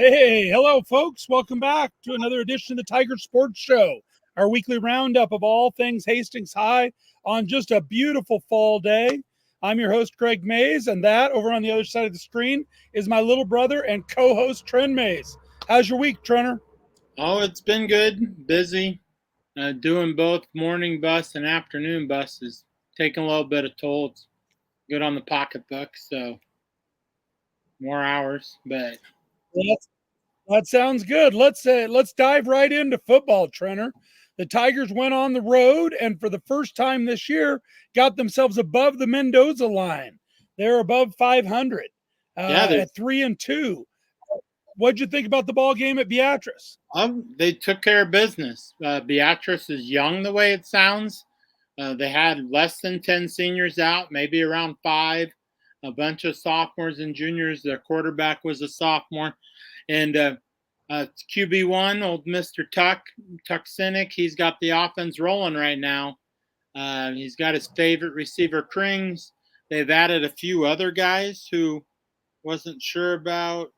Hey, hello, folks. Welcome back to another edition of the Tiger Sports Show, our weekly roundup of all things Hastings High on just a beautiful fall day. I'm your host, Greg Mays, and that over on the other side of the screen is my little brother and co host, Trent Mays. How's your week, Trenner? Oh, it's been good. Busy. Doing both morning bus and afternoon buses. Taking a little bit of toll. It's good on the pocketbook, so more hours. But Well, that sounds good. Let's dive right into football, Trenner. The Tigers went on the road and for the first time this year got themselves above the Mendoza line. They're above 500 yeah, at 3-2. What'd you think about the ball game at Beatrice? they took care of business. Beatrice is young the way it sounds. They had less than 10 seniors out, maybe around 5. A bunch of sophomores and juniors. Their quarterback was a sophomore. And QB1, old Mr. Tuck Cynic, he's got the offense rolling right now. He's got his favorite receiver, Krings. They've added a few other guys who wasn't sure about,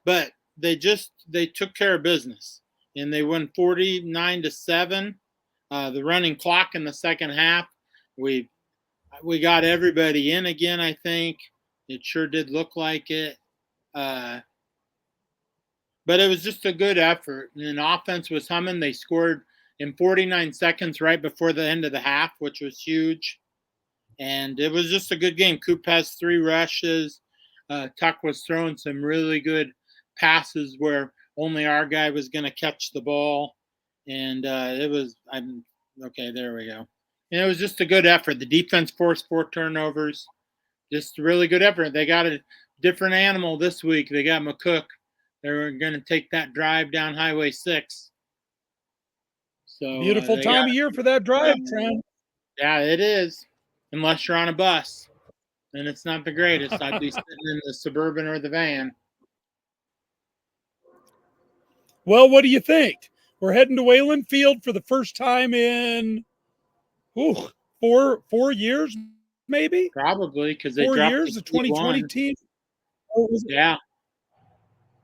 but they took care of business and they won 49-7. The running clock in the second half, we we got everybody in again. I think it sure did look like it. Uh, but it was just a good effort. And offense was humming. They scored in 49 seconds right before the end of the half, which was huge. And it was just a good game. Coop has 3 rushes. Tuck was throwing some really good passes where only our guy was going to catch the ball. And okay, there we go. And it was just a good effort. The defense forced 4 turnovers. Just a really good effort. They got a different animal this week. They got McCook. They're going to take that drive down Highway 6. So Beautiful they got, time of year for that drive, Trent. yeah, it is. Unless you're on a bus, and it's not the greatest. I'd be sitting in the Suburban or the van. Well, what do you think? We're heading to Wayland Field for the first time in ooh, four years, maybe Probably because they 4 dropped years. the The T1. 2020 team. Or Yeah.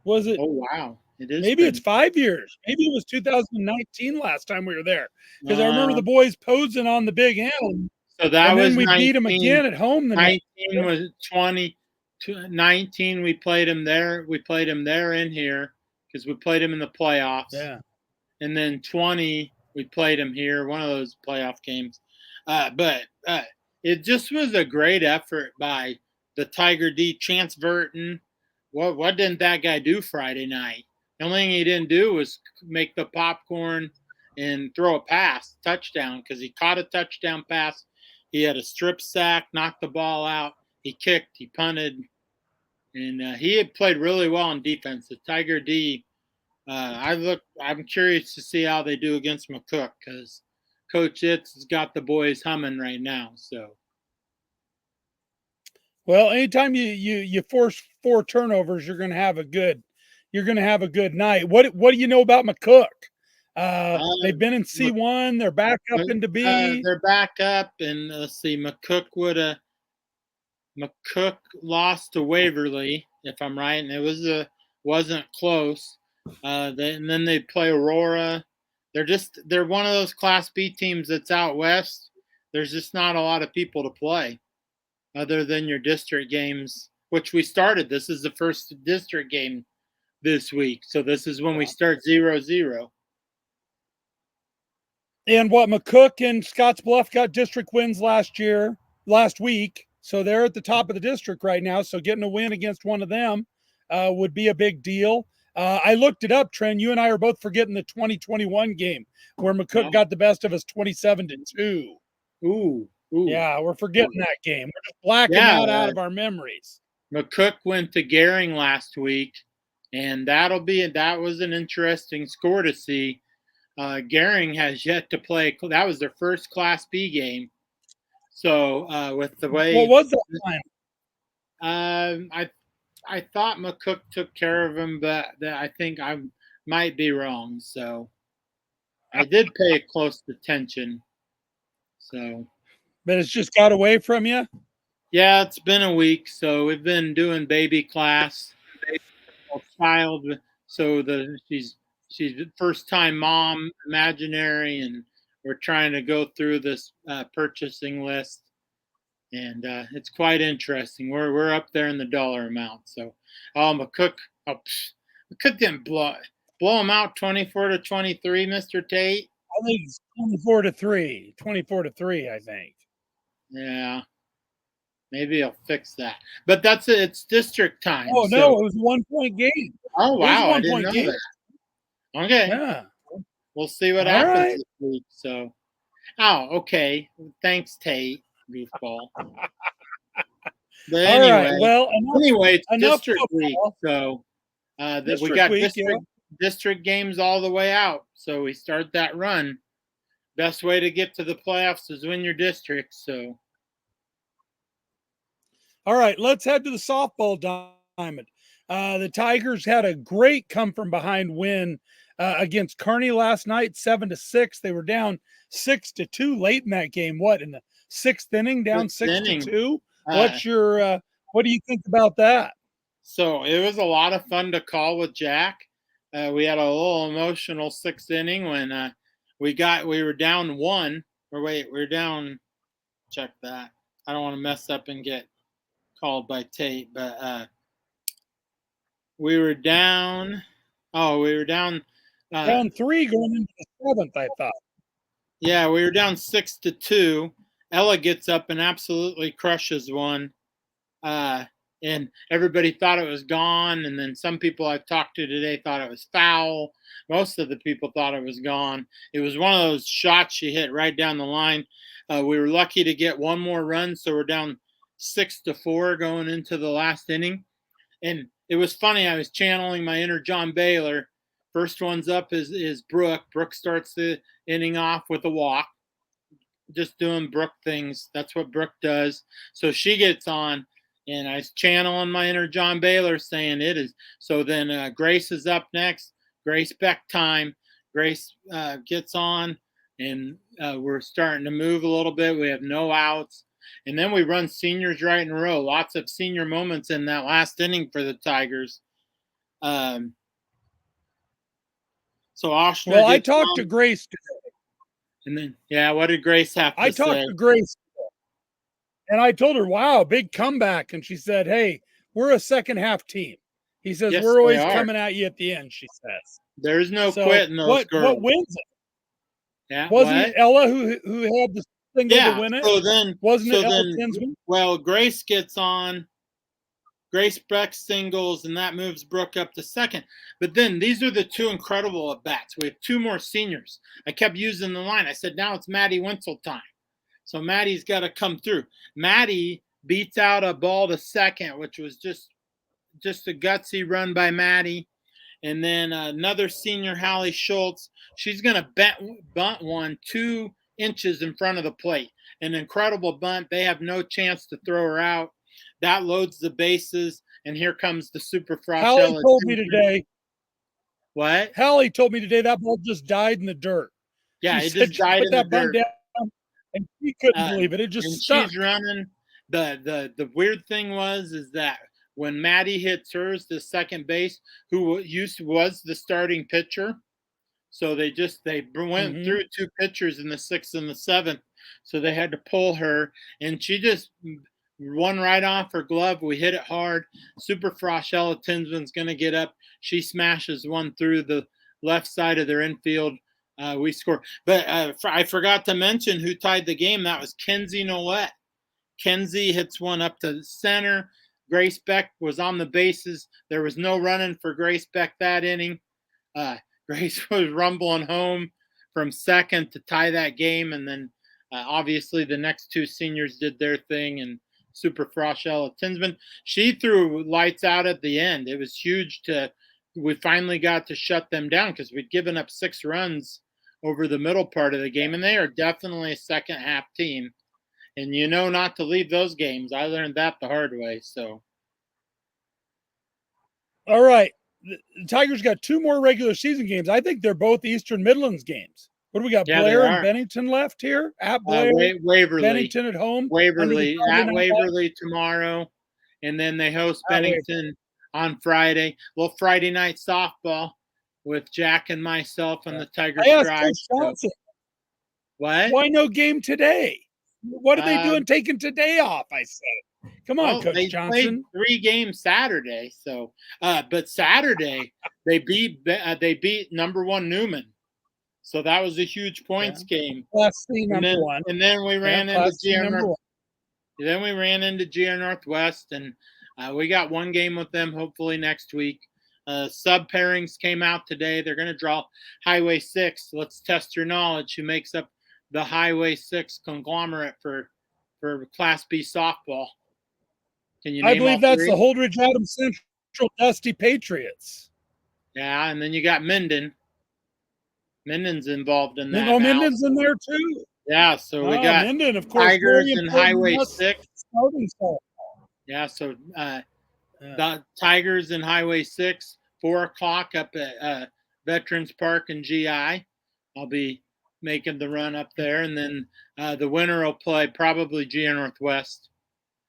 was it? Oh, wow. It is Maybe it's been. 5 years. Maybe it was 2019 last time we were there because I remember Uh, the boys posing on the big end, so that and then was we beat them 19. again at home the next 19 year. was 20. 19, we played him there. We played him there in here because we played him in the playoffs. Yeah. And then 20, we played him here, one of those playoff games. But it just was a great effort by the Tiger D. Chance Burton. What didn't that guy do Friday night? The only thing he didn't do was make the popcorn and throw a pass, touchdown, because he caught a touchdown pass. He had a strip sack, knocked the ball out. He kicked, he punted, and he had played really well on defense. The Tiger D. I'm curious to see how they do against McCook because Coach Itz has got the boys humming right now. So Well, anytime you force 4 turnovers, you're gonna have a good night. What do you know about McCook? uh, They've been in C1. They're back up into B. they're back up, and let's see, McCook lost to Waverly, if I'm right, and it wasn't close. And then they play Aurora. They're one of those Class B teams that's out west. There's just not a lot of people to play, other than your district games, which we started. This is the first district game this week. So this is when we start 0-0. And what McCook and Scottsbluff got district wins last week. So they're at the top of the district right now. So getting a win against one of them would be a big deal. I looked it up, Trent. You and I are both forgetting the 2021 game where McCook got the best of us 27-2. Ooh, ooh. Yeah, we're forgetting that game. We're just blacking Yeah, that out of our memories. McCook went to Gering last week, and that was an interesting score to see. Gering has yet to play. That was their first Class B game. So with the What way was that line? I thought McCook took care of him, but I think I might be wrong. So I did pay close attention. So But it's just got away from you. yeah, it's been a week, so we've been doing baby class. child. So she's first time mom, imaginary, and we're trying to go through this purchasing list, and it's quite interesting. We're up there in the dollar amount. So, McCook, McCook didn't blow him out 24-23, Mr. Tate. I think it's 24-3. 24-3, I think. Yeah, maybe he'll fix that. But that's it. It's district time. Oh, so. no, it was a 1-point game. Oh, wow. I didn't 1-point know game. that. Okay. Yeah. We'll see what All happens right. this week. So, okay. Thanks, Tate, goofball. But All anyway, right. Well, it's enough district week. football. So we District got week, district games all the way out. So we start that run. Best way to get to the playoffs is win your district. So, all right, let's head to the softball diamond. The Tigers had a great come from behind win against Kearney last night, 7-6. They were down 6-2 late in that game. What, in the sixth inning, down 6-2? What's your what do you think about that? So it was a lot of fun to call with Jack. We had a little emotional sixth inning when we were down one. Or wait, we were down. Check that. I don't want to mess up and get called by Tate, but we were down. Oh, we were down. Down 3 going into the 7th, I thought. Yeah, we were down 6-2. Ella gets up and absolutely crushes one. And everybody thought it was gone. And then some people I've talked to today thought it was foul. Most of the people thought it was gone. It was one of those shots she hit right down the line. We were lucky to get one more run, so we're down 6-4 going into the last inning. And it was funny. I was channeling my inner John Baylor. First one's up is Brooke. Brooke starts the inning off with a walk, just doing Brooke things. That's what Brooke does. So she gets on, and I was channeling my inner John Baylor saying it is. So then Grace is up next. Grace Beck time. Grace gets on, and we're starting to move a little bit. We have no outs. And then we run seniors right in a row. Lots of senior moments in that last inning for the Tigers. So Oshner. Well, I talked to Grace today. And then, yeah, what did Grace have to say? I talked to Grace today, and I told her, wow, big comeback. And she said, hey, we're a second half team. He says, yes, we're always coming at you at the end, she says. There's no quitting those girls. What wins it? Yeah, wasn't it Ella who had the single to win it? So then, wasn't it Ella Tinsman? Well, Grace gets on. Grace Beck singles, and that moves Brooke up to second. But then these are the two incredible at bats. We have two more seniors. I kept using the line. I said, now it's Maddie Wenzel time. So Maddie's got to come through. Maddie beats out a ball to second, which was just a gutsy run by Maddie. And then another senior, Hallie Schultz, she's going to bunt one 2 inches in front of the plate. An incredible bunt. They have no chance to throw her out. That loads the bases, and here comes the Super Frosh. Hallie told me today. What? Hallie told me today that ball just died in the dirt. Yeah, it just died in the dirt. Down, and she couldn't believe it. It just stuck. She's running. The weird thing is that when Maddie hits hers, the second base, who was the starting pitcher, so they went through 2 pitchers in the 6th and the 7th, so they had to pull her, and she just one right off her glove. We hit it hard. Super Frosh Ella Tinsman's going to get up. She smashes one through the left side of their infield. We score. But I forgot to mention who tied the game. That was Kenzie Nolette. Kenzie hits one up to the center. Grace Beck was on the bases. There was no running for Grace Beck that inning. Grace was rumbling home from second to tie that game. And then obviously the next 2 seniors did their thing, and Super Frosh Ella Tinsman, she threw lights out at the end. It was huge. We finally got to shut them down because we'd given up 6 runs over the middle part of the game, and they are definitely a second half team. And you know not to leave those games. I learned that the hard way. So, all right, the Tigers got 2 more regular season games. I think they're both Eastern Midlands games. What do we got? Yeah, Blair and Bennington left here at Blair. Waverly. Bennington at home. Waverly at Waverly tomorrow, and then they host Bennington on Friday. A little Friday night softball with Jack and myself and the Tiger I asked Tribe. Coach Johnson, What? why no game today? What are they Uh, doing taking today off? I said, come on, well, Coach they played Johnson. 3 games Saturday, so but Saturday they beat number 1 Newman. So that was a huge points game. Class C number one. And then we ran into Class C number one. Then we ran into GR Northwest, and we got one game with them hopefully next week. Sub pairings came out today. They're going to draw Highway 6. Let's test your knowledge. Who makes up the Highway 6 conglomerate for Class B softball? Can you name I believe all that's 3? the Holdridge Adams Central Dusty Patriots. Yeah, and then you got Minden. Minden's involved in that now. Minden's in there too. Yeah, so we got Minden, of course, Tigers and Highway 6. Yeah, so the Tigers and Highway 6, 4 o'clock up at Veterans Park and GI. I'll be making the run up there. And then the winner will play probably GR Northwest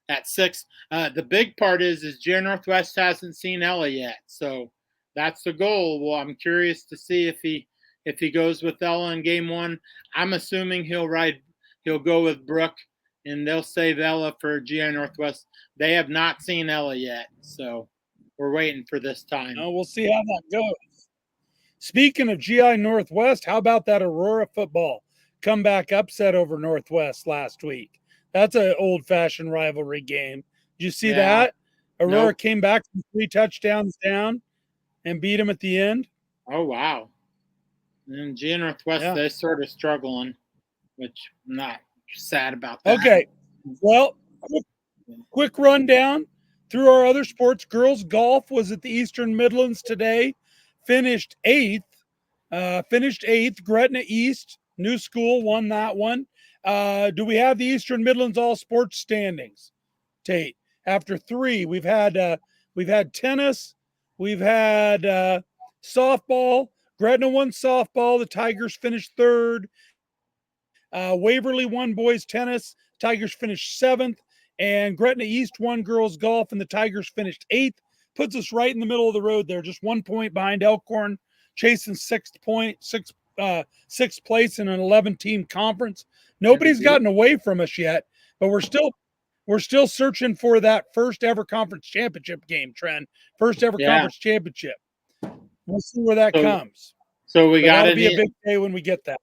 at 6. The big part is GR Northwest hasn't seen Ella yet. So that's the goal. Well, I'm curious to see if he goes with Ella in game 1. I'm assuming he'll go with Brooke, and they'll save Ella for GI Northwest. They have not seen Ella yet, so we're waiting for this time. We'll see how that goes. Speaking of GI Northwest, how about that Aurora football comeback upset over Northwest last week? That's an old-fashioned rivalry game. Did you see that? Aurora came back from 3 touchdowns down and beat them at the end. Oh, wow. And GI Northwest, they're sort of struggling, which I'm not sad about that. Okay. Well, quick rundown through our other sports. Girls golf was at the Eastern Midlands today. Finished 8th. Gretna East, new school, won that one. Do we have the Eastern Midlands all sports standings, Tate? After 3, we've had tennis, we've had softball. Gretna won softball. The Tigers finished 3rd. Waverly won boys tennis. Tigers finished 7th. And Gretna East won girls golf, and the Tigers finished 8th. Puts us right in the middle of the road there, just 1 point behind Elkhorn, chasing 6th place in an 11-team conference. Nobody's gotten away from us yet, but we're still searching for that first ever conference championship game, Trent. First ever conference championship. We'll see where that comes. So that'll be a big day when we get that.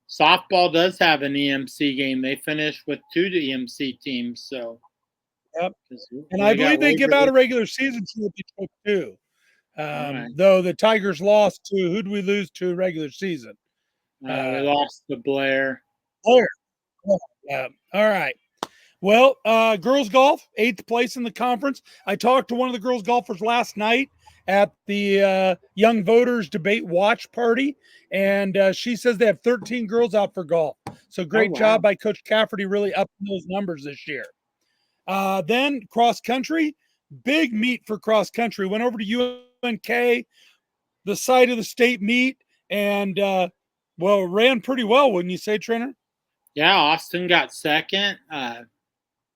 Softball does have an EMC game. They finished with 2 EMC teams. So, and I believe they give out a regular season championship too. Though the Tigers lost to, who did we lose to regular season? We lost to Blair. All right. Well, girls golf, 8th place in the conference. I talked to one of the girls golfers last night at the Young Voters Debate Watch Party, and she says they have 13 girls out for golf. So great job by Coach Cafferty, really upping those numbers this year. Then cross country, big meet for cross country. Went over to UNK, the site of the state meet, and ran pretty well, wouldn't you say, Trainer? Yeah, Austin got 2nd.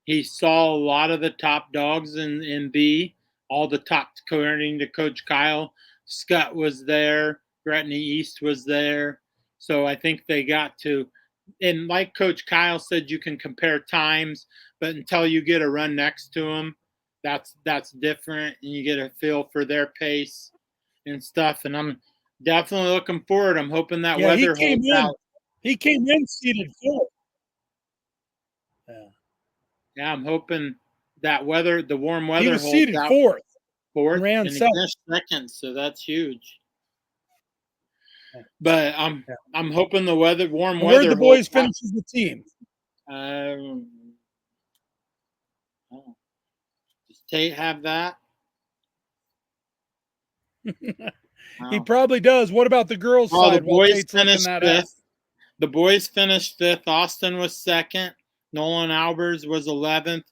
He saw a lot of the top dogs in B, all the top, according to Coach Kyle. Scott was there. Gretna East was there. So I think they got to, and like Coach Kyle said, you can compare times, but until you get a run next to them, that's different, and you get a feel for their pace and stuff. And I'm definitely looking forward. I'm hoping that weather holds out. He came in seated 4th. Yeah, I'm hoping that the warm weather holds out. He was seated 4th. 4th, ran and he finished 2nd, so that's huge. But I'm hoping the warm weather. Where'd the boys finish as the team? Does Tate have that? He probably does. What about the girls' side? The boys finished 5th. The boys finished 5th. Austin was 2nd. Nolan Albers was 11th.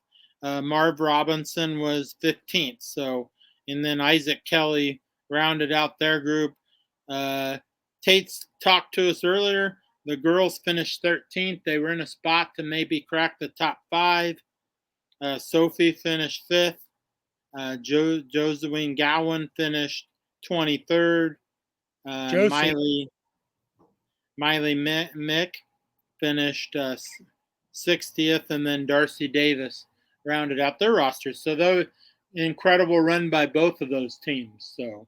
Marv Robinson was 15th. So, and then Isaac Kelly rounded out their group. Tate's talked to us earlier. The girls finished 13th. They were in a spot to maybe crack the top 5. Sophie finished 5th. Josephine Gowan finished 23rd. Josie. Miley Mick finished 60th, and then Darcy Davis rounded out their rosters. So, though, incredible run by both of those teams. So,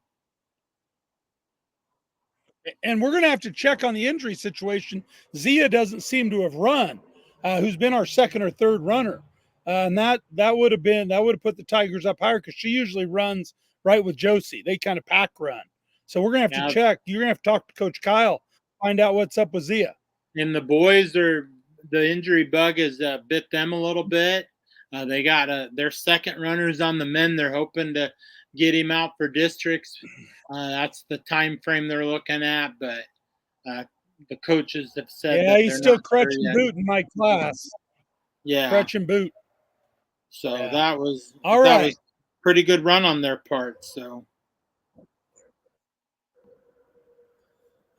and we're going to have to check on the injury situation. Zia doesn't seem to have run, who's been our second or third runner, and that would have put the Tigers up higher because she usually runs right with Josie. They kind of pack run. So we're going to have to check. You're going to have to talk to Coach Kyle, find out what's up with Zia. And the boys the injury bug has bit them a little bit. They got their second runners on the men. They're hoping to get him out for districts. That's the time frame they're looking at, but the coaches have said that he's still crutch and boot in my class. Yeah, crutch and boot. So that was was pretty good run on their part. So.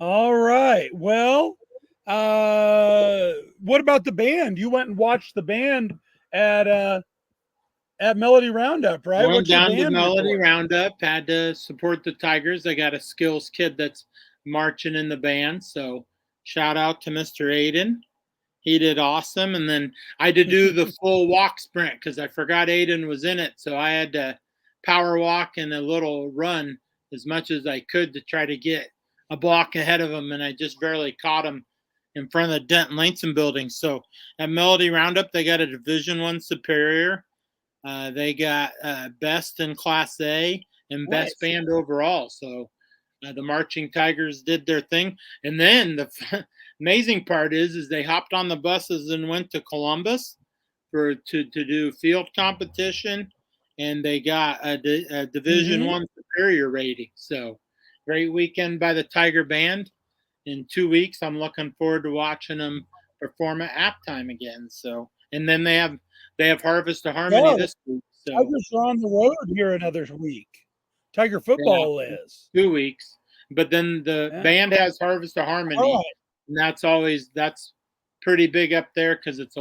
All right. Well, what about the band? You went and watched the band at Melody Roundup, right? Went down to Melody Roundup, had to support the Tigers. I got a skills kid that's marching in the band. So shout out to Mr. Aiden. He did awesome. And then I had to do the full walk sprint because I forgot Aiden was in it. So I had to power walk and a little run as much as I could to try to get a block ahead of him. And I just barely caught him in front of the Denton Langston building. So at Melody Roundup, they got a Division I superior. They got best in Class A and best band overall. So the Marching Tigers did their thing. And then the amazing part is they hopped on the buses and went to Columbus to do field competition, and they got a Division I superior rating. So great weekend by the Tiger Band. In 2 weeks, I'm looking forward to watching them perform at halftime again. So, and then they have Harvest of Harmony this week. So Tigers are on the road here another week. Tiger football is 2 weeks, but then the band has Harvest of Harmony, and that's pretty big up there because it's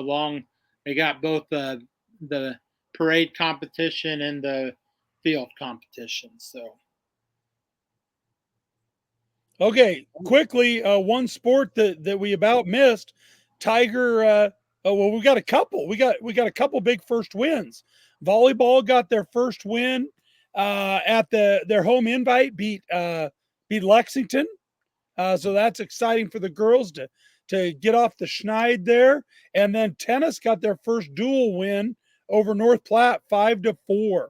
they got both the parade competition and the field competition. So okay, quickly, one sport that we about missed, Tiger. Well, we got a couple. We got a couple big first wins. Volleyball got their first win at their home invite, beat Lexington. So that's exciting for the girls to get off the schneid there. And then tennis got their first dual win over North Platte, 5-4.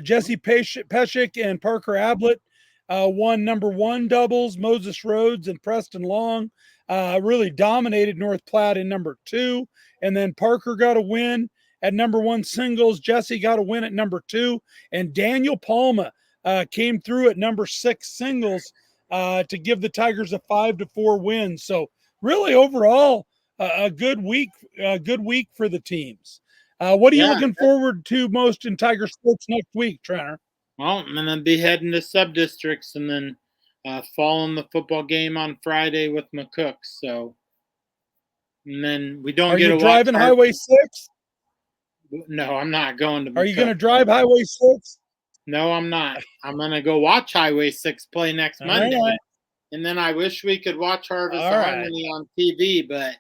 Jesse Peshik and Parker Ablett won number 1 doubles. Moses Rhodes and Preston Long really dominated North Platte in number 2. And then Parker got a win at number 1 singles. Jesse got a win at number 2. And Daniel Palma came through at number 6 singles to give the Tigers a 5-4 win. So really overall, a good week for the teams. What are you looking forward to most in Tiger sports next week, Trenner? Well, I'm going to be heading to sub-districts and then following the football game on Friday with McCook. So, and then we don't get a driving Highway 6? No, I'm not going to McCook. Are you going to drive Highway 6? No, I'm not. I'm going to go watch Highway 6 play next Monday. Right. And then I wish we could watch Harvest of Harmony on TV, but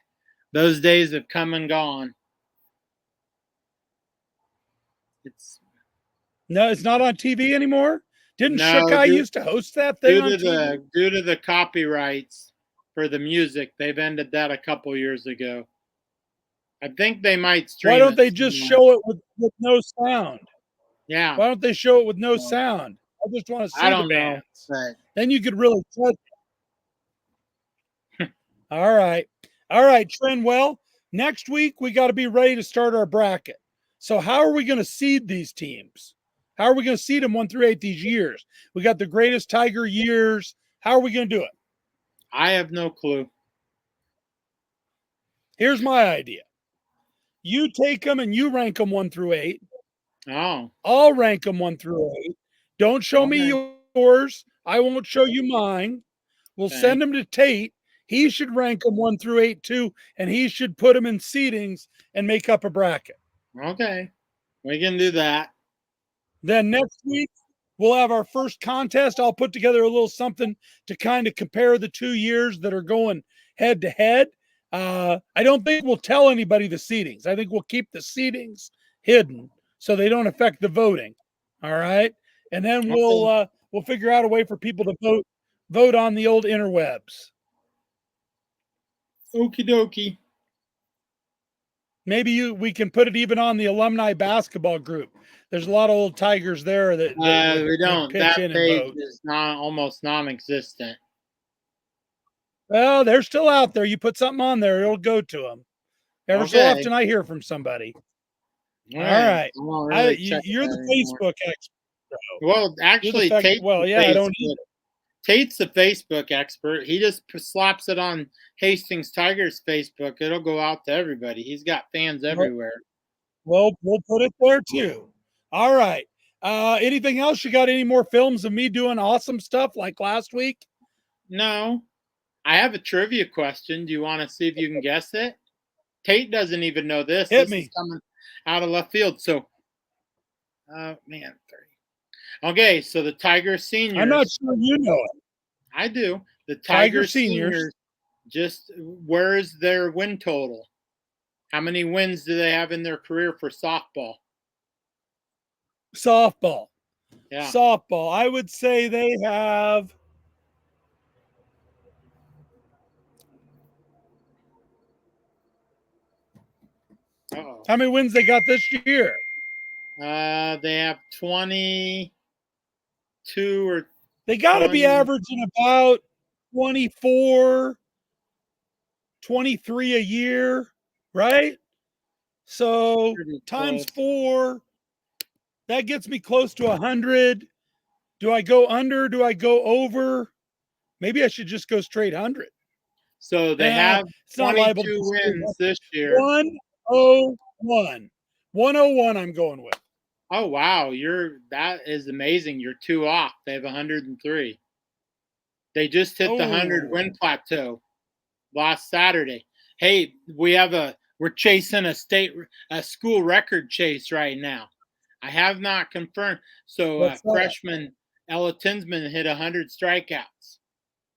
those days have come and gone. It's not on TV anymore? Didn't Shukai used to host that thing on TV? Due to the copyrights for the music, they've ended that a couple years ago. I think they might stream it. Why don't they just show it with no sound? Yeah. Why don't they show it with no sound? I just want to see the bands. Know, then you could really touch it. All right, Trent. Well, next week we got to be ready to start our bracket. So how are we going to seed these teams? How are we going to seed them 1 through 8 these years? We got the greatest Tiger years. How are we going to do it? I have no clue. Here's my idea. You take them and you rank them 1 through 8. Oh. I'll rank them 1 through 8. Don't show me yours. I won't show you mine. We'll send them to Tate. He should rank them 1 through 8 too, and he should put them in seedings and make up a bracket. Okay. We can do that. Then next week, we'll have our first contest. I'll put together a little something to kind of compare the 2 years that are going head to head. I don't think we'll tell anybody the seedings. I think we'll keep the seedings hidden so they don't affect the voting. All right, and then we'll figure out a way for people to vote on the old interwebs. Okie dokie. Maybe we can put it even on the alumni basketball group. There's a lot of old Tigers there that We would don't. pitch That in and page vote. is almost non-existent. Well, they're still out there. You put something on there, it'll go to them. Ever so Okay. often, I hear from somebody. All All right. right, I won't really check you're that the anymore. Facebook expert. Well, You're the actually, Tate's well, the yeah, I don't Facebook. either. Tate's the Facebook expert. He just slaps it on Hastings Tigers Facebook. It'll go out to everybody. He's got fans everywhere. Well, we'll put it there too. All right. Anything else? You got any more films of me doing awesome stuff like last week? No, I have a trivia question. Do you want to see if you can guess it? Tate doesn't even know this. Hit This is me. coming out of left field. So, man, 30. Okay, so the Tiger I'm not seniors. sure you know it. I do. The Tiger Tiger seniors. seniors. Just where is their win total? How many wins do they have in their career for softball? Softball. Yeah. Softball. I would say they have. Uh-oh. How many wins they got this year? They have 22 or They got to be 20. averaging about 24, 23 a year, right? So Pretty times close. 4, that gets me close to 100. Do I go under? Do I go over? Maybe I should just go straight 100. So they have It's not liable 22 to wins this year. 101. 101 I'm going with. Oh wow, that is amazing. You're 2 off. They have 103. They just hit the 100 win plateau last Saturday. Hey, we're chasing a school record chase right now. I have not confirmed. So freshman Ella Tinsman hit 100 strikeouts.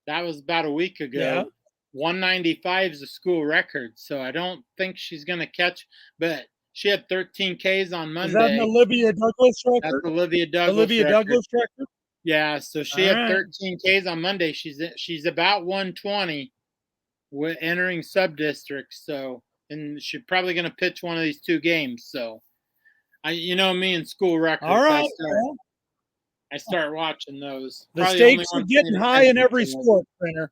That was about a week ago. Yeah. 195 is a school record, so I don't think she's going to catch. But she had 13 Ks on Monday. Is that an Olivia Douglas record? That's Olivia Douglas. Olivia record. Douglas record. Yeah, so she had 13 Ks on Monday. She's about 120, entering sub districts. So, and she's probably going to pitch one of these 2 games. So, me and school records. All right. I start watching those. The stakes are getting high in every sport, Printer.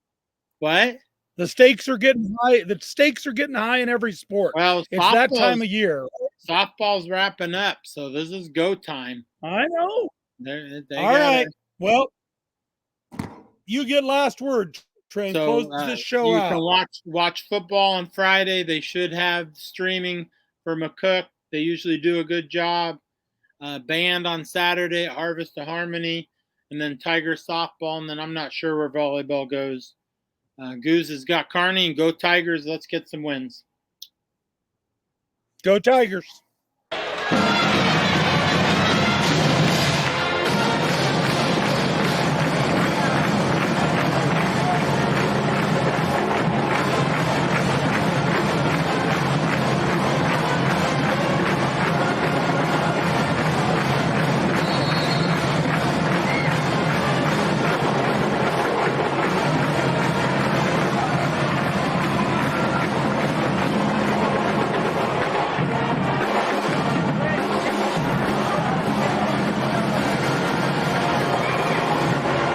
What? The stakes are getting high. The stakes are getting high in every sport. Well, it's that time of year. Softball's wrapping up, so this is go time. I know. All right. Well, you get last word, Trey. So, close this show out. You can watch football on Friday. They should have streaming for McCook. They usually do a good job. Band on Saturday at Harvest of Harmony, and then Tiger softball, and then I'm not sure where volleyball goes. Goose has got Kearney, and go Tigers. Let's get some wins. Go Tigers.